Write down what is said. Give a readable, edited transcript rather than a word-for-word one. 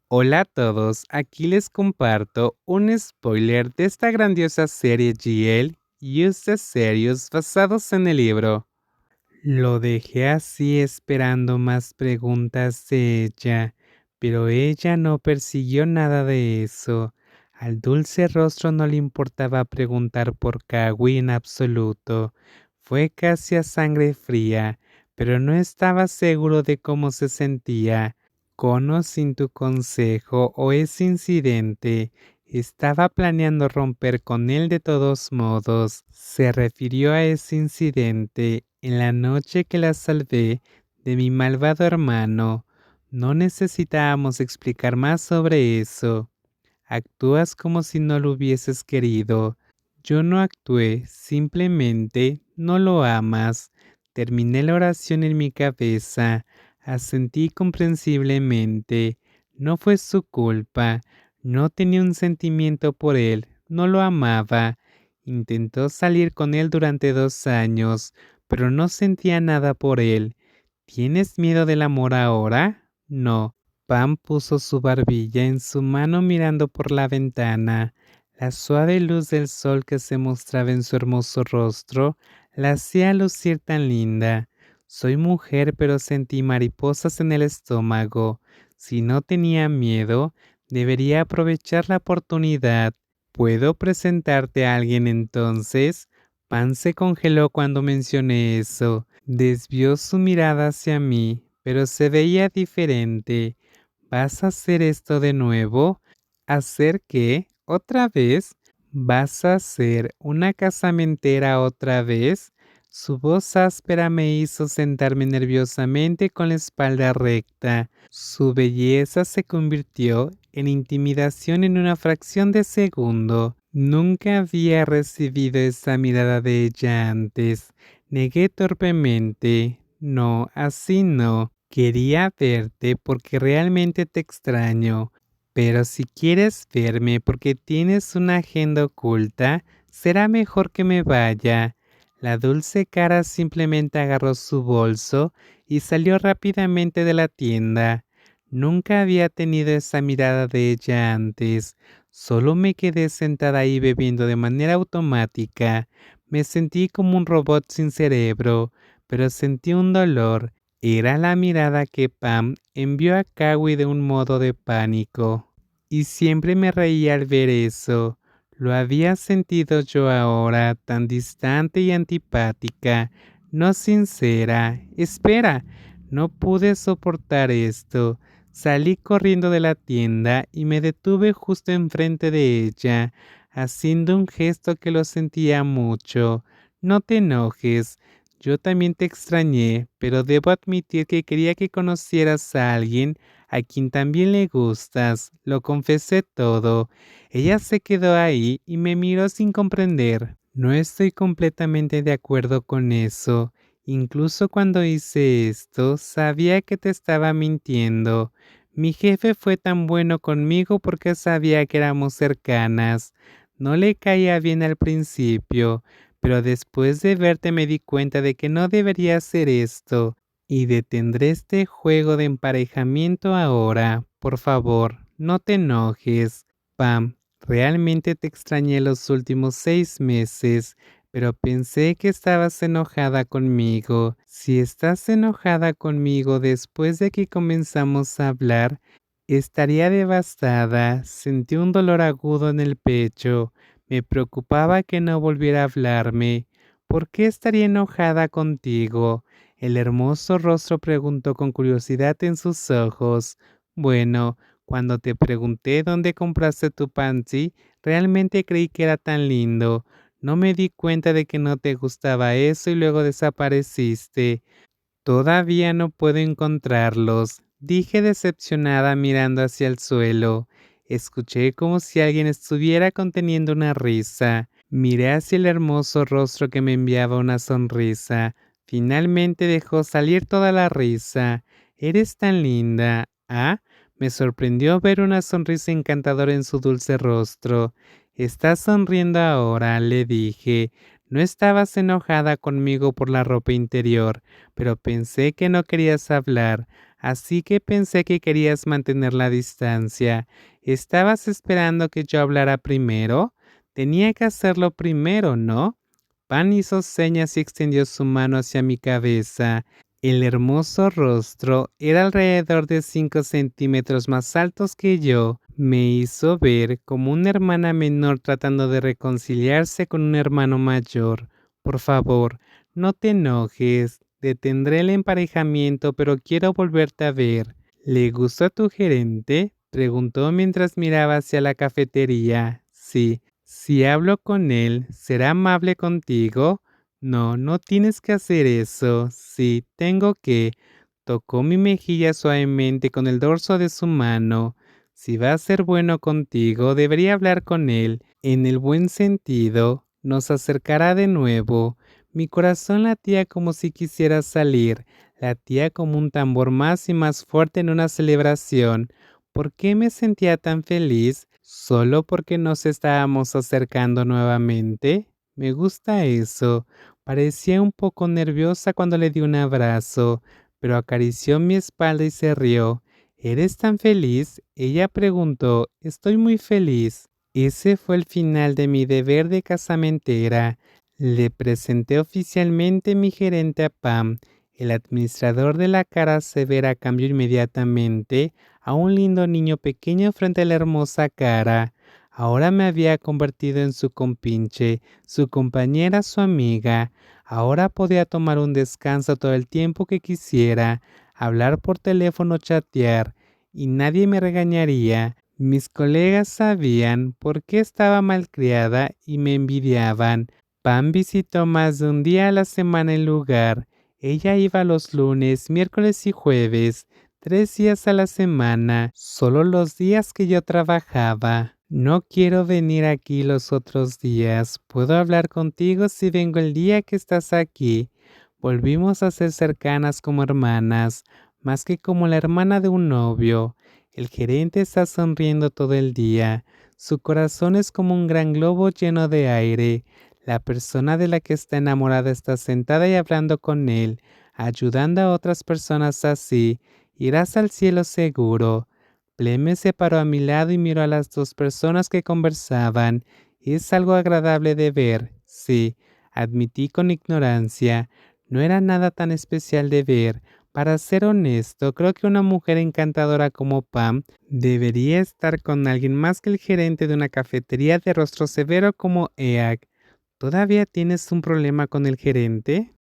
Hola a todos, aquí les comparto un spoiler de esta grandiosa serie GL Use the Series basados en el libro. Lo dejé así esperando más preguntas de ella, pero ella no persiguió nada de eso. Al dulce rostro no le importaba preguntar por Kawi en absoluto. Fue casi a sangre fría, pero no estaba seguro de cómo se sentía. Con o sin tu consejo o ese incidente, estaba planeando romper con él de todos modos. Se refirió a ese incidente en la noche que la salvé de mi malvado hermano. No necesitábamos explicar más sobre eso. Actúas como si no lo hubieses querido. Yo no actué, simplemente no lo amas. Terminé la oración en mi cabeza. Asentí comprensiblemente. No fue su culpa. No tenía un sentimiento por él. No lo amaba. Intentó salir con él durante 2 años, pero no sentía nada por él. ¿Tienes miedo del amor ahora? No. Pam puso su barbilla en su mano mirando por la ventana. La suave luz del sol que se mostraba en su hermoso rostro la hacía lucir tan linda. Soy mujer, pero sentí mariposas en el estómago. Si no tenía miedo, debería aprovechar la oportunidad. ¿Puedo presentarte a alguien entonces? Pan se congeló cuando mencioné eso. Desvió su mirada hacia mí, pero se veía diferente. ¿Vas a hacer esto de nuevo? ¿Hacer qué? ¿Otra vez? ¿Vas a hacer una casamentera otra vez? Su voz áspera me hizo sentarme nerviosamente con la espalda recta. Su belleza se convirtió en intimidación en una fracción de segundo. Nunca había recibido esa mirada de ella antes. Negué torpemente. No, así no. Quería verte porque realmente te extraño. Pero si quieres verme porque tienes una agenda oculta, será mejor que me vaya. La dulce cara simplemente agarró su bolso y salió rápidamente de la tienda. Nunca había tenido esa mirada de ella antes. Solo me quedé sentada ahí bebiendo de manera automática. Me sentí como un robot sin cerebro, pero sentí un dolor. Era la mirada que Pam envió a Kawi de un modo de pánico. Y siempre me reía al ver eso. Lo había sentido yo ahora, tan distante y antipática, no sincera. Espera, no pude soportar esto. Salí corriendo de la tienda y me detuve justo enfrente de ella, haciendo un gesto que lo sentía mucho. No te enojes. Yo también te extrañé, pero debo admitir que quería que conocieras a alguien a quien también le gustas. Lo confesé todo. Ella se quedó ahí y me miró sin comprender. No estoy completamente de acuerdo con eso. Incluso cuando hice esto, sabía que te estaba mintiendo. Mi jefe fue tan bueno conmigo porque sabía que éramos cercanas. No le caía bien al principio, pero después de verte me di cuenta de que no debería hacer esto, y detendré este juego de emparejamiento ahora. Por favor, no te enojes. Pam, realmente te extrañé los últimos 6 meses, pero pensé que estabas enojada conmigo. Si estás enojada conmigo después de que comenzamos a hablar, estaría devastada. Sentí un dolor agudo en el pecho. Me preocupaba que no volviera a hablarme. ¿Por qué estaría enojada contigo? El hermoso rostro preguntó con curiosidad en sus ojos. Bueno, cuando te pregunté dónde compraste tu pansy, realmente creí que era tan lindo. No me di cuenta de que no te gustaba eso y luego desapareciste. Todavía no puedo encontrarlos, dije decepcionada mirando hacia el suelo. Escuché como si alguien estuviera conteniendo una risa. Miré hacia el hermoso rostro que me enviaba una sonrisa. Finalmente dejó salir toda la risa. Eres tan linda. Ah, me sorprendió ver una sonrisa encantadora en su dulce rostro. Estás sonriendo ahora, le dije. No estabas enojada conmigo por la ropa interior, pero pensé que no querías hablar, así que pensé que querías mantener la distancia. ¿Estabas esperando que yo hablara primero? Tenía que hacerlo primero, ¿no? Pan hizo señas y extendió su mano hacia mi cabeza. El hermoso rostro era alrededor de 5 centímetros más altos que yo. Me hizo ver como una hermana menor tratando de reconciliarse con un hermano mayor. Por favor, no te enojes. Detendré el emparejamiento, pero quiero volverte a ver. ¿Le gustó a tu gerente? Preguntó mientras miraba hacia la cafetería. Sí. Si hablo con él, ¿será amable contigo? No, no tienes que hacer eso. Sí, tengo que. Tocó mi mejilla suavemente con el dorso de su mano. Si va a ser bueno contigo, debería hablar con él. En el buen sentido, nos acercará de nuevo. Mi corazón latía como si quisiera salir. Latía como un tambor más y más fuerte en una celebración. ¿Por qué me sentía tan feliz? ¿Solo porque nos estábamos acercando nuevamente? Me gusta eso. Parecía un poco nerviosa cuando le di un abrazo, pero acarició mi espalda y se rió. ¿Eres tan feliz? Ella preguntó. Estoy muy feliz. Ese fue el final de mi deber de casamentera. Le presenté oficialmente mi gerente a Pam. El administrador de la cara severa cambió inmediatamente a un lindo niño pequeño frente a la hermosa cara. Ahora me había convertido en su compinche, su compañera, su amiga. Ahora podía tomar un descanso todo el tiempo que quisiera, hablar por teléfono, chatear, y nadie me regañaría. Mis colegas sabían por qué estaba malcriada y me envidiaban. Pam visitó más de un día a la semana el lugar. Ella iba los lunes, miércoles y jueves, 3 días a la semana, solo los días que yo trabajaba. No quiero venir aquí los otros días. Puedo hablar contigo si vengo el día que estás aquí. Volvimos a ser cercanas como hermanas, más que como la hermana de un novio. El gerente está sonriendo todo el día. Su corazón es como un gran globo lleno de aire. La persona de la que está enamorada está sentada y hablando con él, ayudando a otras personas así. Irás al cielo seguro. Clem se paró a mi lado y miró a las dos personas que conversaban. Es algo agradable de ver, sí, admití con ignorancia. No era nada tan especial de ver. Para ser honesto, creo que una mujer encantadora como Pam debería estar con alguien más que el gerente de una cafetería de rostro severo como Eag. ¿Todavía tienes un problema con el gerente?